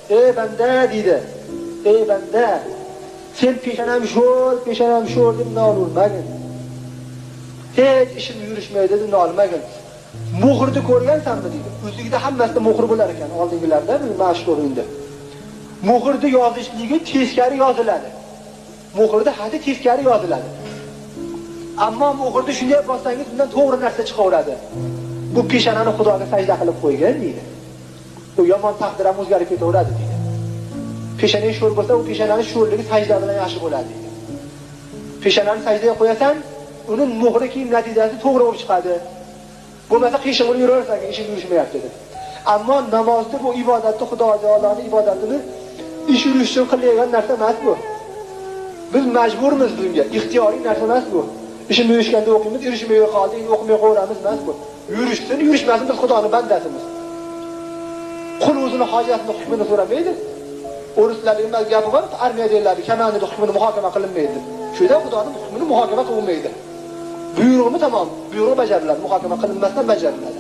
ey banda deydi. Ey banda, sen peshanam sho'r deb nolurmagin. Hech ishim yurishmaydi deb nolmagin. Muhrni ko'rgansanmi deydi. O'zligida hammasida muhr bo'lar ekan, oldingilarda bir mashhur o'yinda. Muhrni yozishligi teskari yoziladi. Muhrda hadi teskari yoziladi. Ammo muhrni shunday bossangiz undan to'g'ri narsa chiqaveradi. Bu peshonani Xudoga sajda qilib qo'ygan deydi. Bu yomon taqdir ham o'zgarib ketaveradi deydi. Peshanang sho'r bo'lsa, u peshanani sho'rligi sajda bilan yaxshi bo'ladi deydi. Peshanani sajdaga qo'yasan, uni muhri kiyim natijasi to'g'ri bo'lib chiqadi. Bo'lmasa qiyshiq bo'lib yuraversan, ishing yurishmayapti dedi. Ammo namozda bu ibodatni Xudo taoloning ibodatini ish yurish uchun qilingan narsa emas bu. Biz majburmiz bunga, ixtiyoriy narsa emas bu. Ishim yurishganda o'qiymiz, yurishmay qoldi, endi o'qimay qo'yamiz emas bu. Yurishsin, yurishmasin biz Xudoning bandasimiz. Qul o'zini hojatini hukmini so'ramaydi. O'rislarning gapi bor, armiyadagilarning komandani hukmini muhokama qilinmaydi. Shunda Xudoning hukmini muhokama qilinmaydi. Buyrug'imi tamom, buyruq bajariladi, muhokama qilinmasdan bajariladi.